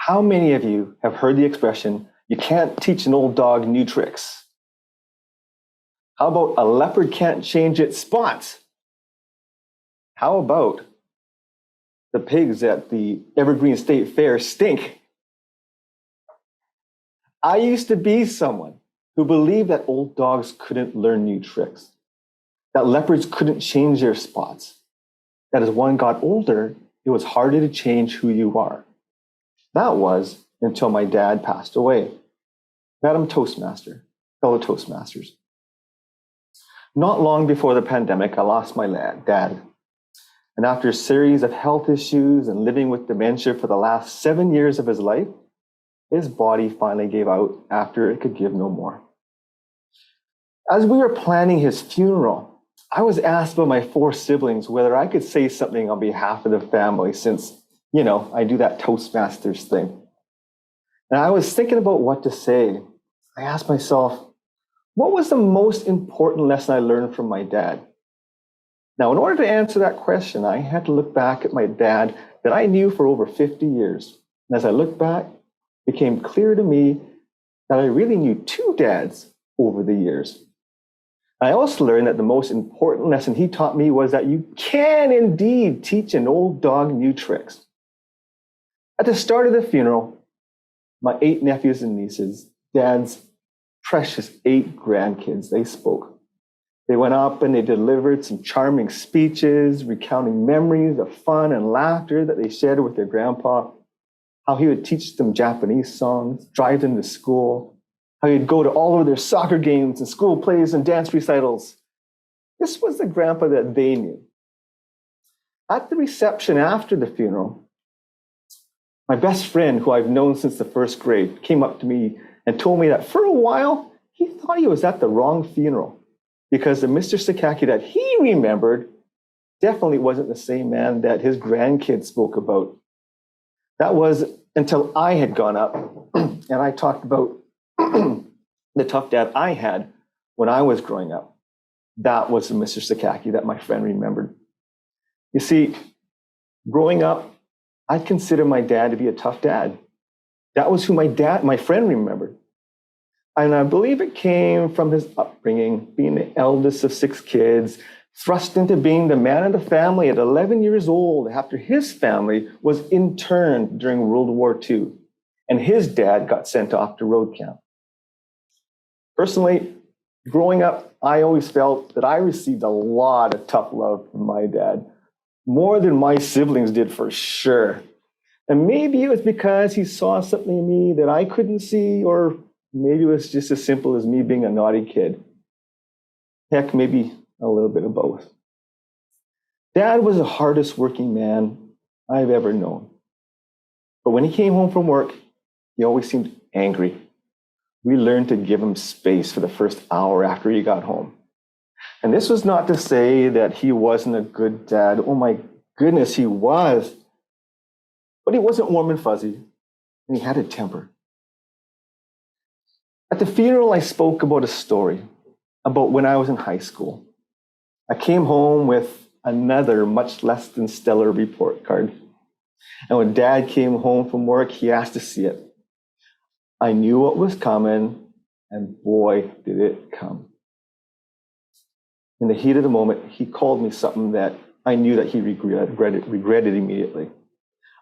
How many of you have heard the expression, you can't teach an old dog new tricks? How about a leopard can't change its spots? How about the pigs at the Evergreen State Fair stink? I used to be someone who believed that old dogs couldn't learn new tricks, that leopards couldn't change their spots, that as one got older, it was harder to change who you are. That was until my dad passed away. Madam Toastmaster, fellow Toastmasters. Not long before the pandemic, I lost my dad. And after a series of health issues and living with dementia for the last 7 years of his life, his body finally gave out after it could give no more. As we were planning his funeral, I was asked by my 4 siblings whether I could say something on behalf of the family since, I do that Toastmasters thing. And I was thinking about what to say. I asked myself, what was the most important lesson I learned from my dad? Now, in order to answer that question, I had to look back at my dad that I knew for over 50 years. And as I looked back, it became clear to me that I really knew 2 dads over the years. I also learned that the most important lesson he taught me was that you can indeed teach an old dog new tricks. At the start of the funeral, my 8 nephews and nieces, Dad's precious 8 grandkids, they spoke. They went up and they delivered some charming speeches, recounting memories of fun and laughter that they shared with their grandpa, how he would teach them Japanese songs, drive them to school, how he'd go to all of their soccer games and school plays and dance recitals. This was the grandpa that they knew. At the reception after the funeral, my best friend, who I've known since the 1st grade, came up to me and told me that for a while, he thought he was at the wrong funeral because the Mr. Sakaki that he remembered definitely wasn't the same man that his grandkids spoke about. That was until I had gone up and I talked about the tough dad I had when I was growing up. That was the Mr. Sakaki that my friend remembered. You see, growing up, I consider my dad to be a tough dad. That was who my friend remembered. And I believe it came from his upbringing, being the eldest of 6 kids, thrust into being the man of the family at 11 years old after his family was interned during World War II, and his dad got sent off to road camp. Personally, growing up, I always felt that I received a lot of tough love from my dad, more than my siblings did for sure. And maybe it was because he saw something in me that I couldn't see, or maybe it was just as simple as me being a naughty kid. Heck, maybe a little bit of both. Dad was the hardest working man I've ever known. But when he came home from work, he always seemed angry. We learned to give him space for the first hour after he got home. And this was not to say that he wasn't a good dad. Oh my goodness, he was. But he wasn't warm and fuzzy, and he had a temper. At the funeral, I spoke about a story about when I was in high school. I came home with another much less than stellar report card. And when Dad came home from work, he asked to see it. I knew what was coming, and boy, did it come. In the heat of the moment, he called me something that I knew that he regretted immediately.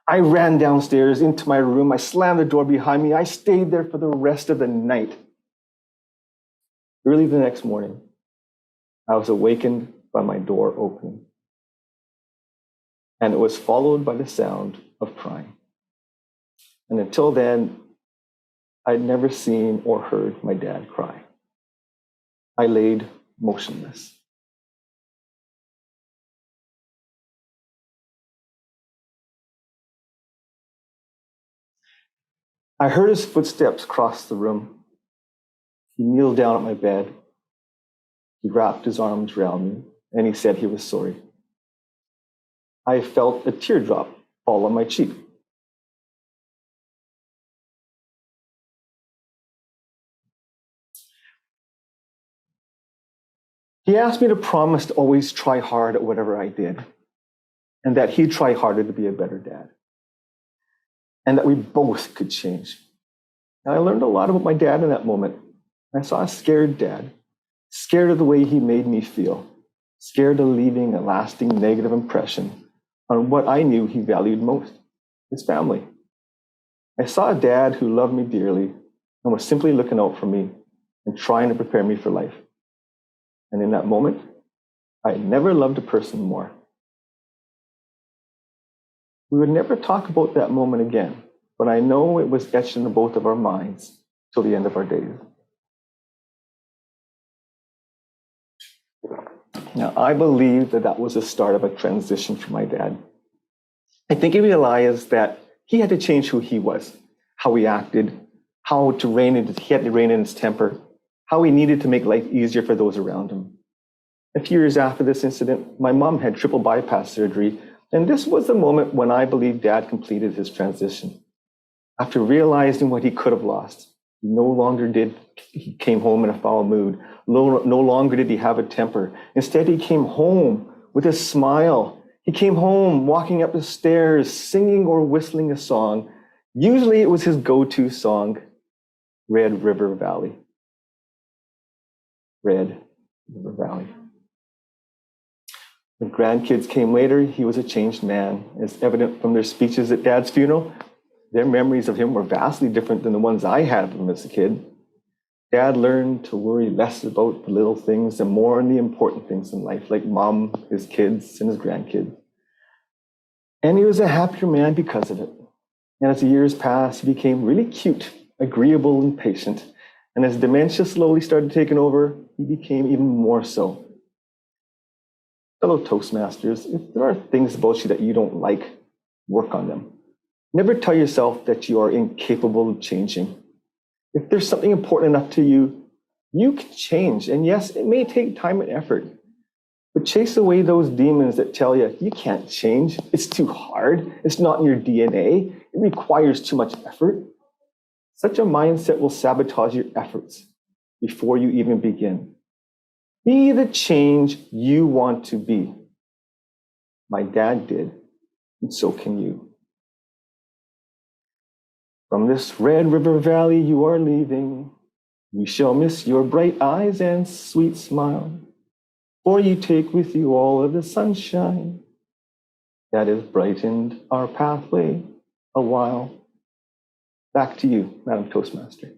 I ran downstairs into my room. I slammed the door behind me. I stayed there for the rest of the night. Early the next morning, I was awakened by my door opening. And it was followed by the sound of crying. And until then, I'd never seen or heard my dad cry. I laid motionless. I heard his footsteps cross the room. He kneeled down at my bed. He wrapped his arms around me, and he said he was sorry. I felt a teardrop fall on my cheek. He asked me to promise to always try hard at whatever I did, and that he'd try harder to be a better dad. and that we both could change. And I learned a lot about my dad in that moment. I saw a scared dad, scared of the way he made me feel, scared of leaving a lasting negative impression on what I knew he valued most, his family. I saw a dad who loved me dearly and was simply looking out for me and trying to prepare me for life. And in that moment, I had never loved a person more. We would never talk about that moment again, but I know it was etched into both of our minds till the end of our days. Now, I believe that was the start of a transition for my dad. I think he realized that he had to change who he was, how he acted, he had to rein in his temper, how he needed to make life easier for those around him. A few years after this incident, my mom had triple bypass surgery, and this was the moment when I believe Dad completed his transition. After realizing what he could have lost, he came home in a foul mood. No longer did he have a temper. Instead, he came home with a smile. He came home walking up the stairs, singing or whistling a song. Usually it was his go-to song, Red River Valley. Red River Valley. When grandkids came later, he was a changed man. As evident from their speeches at Dad's funeral, their memories of him were vastly different than the ones I had of him as a kid. Dad learned to worry less about the little things and more on the important things in life, like Mom, his kids, and his grandkids. And he was a happier man because of it. And as the years passed, he became really cute, agreeable, and patient. And as dementia slowly started taking over, he became even more so. Fellow Toastmasters, if there are things about you that you don't like, work on them. Never tell yourself that you are incapable of changing. If there's something important enough to you, you can change. And yes, it may take time and effort, but chase away those demons that tell you you can't change. It's too hard. It's not in your DNA. It requires too much effort. Such a mindset will sabotage your efforts before you even begin. Be the change you want to be. My dad did, and so can you. From this Red River Valley you are leaving, we shall miss your bright eyes and sweet smile, for you take with you all of the sunshine that has brightened our pathway a while. Back to you, Madam Toastmaster.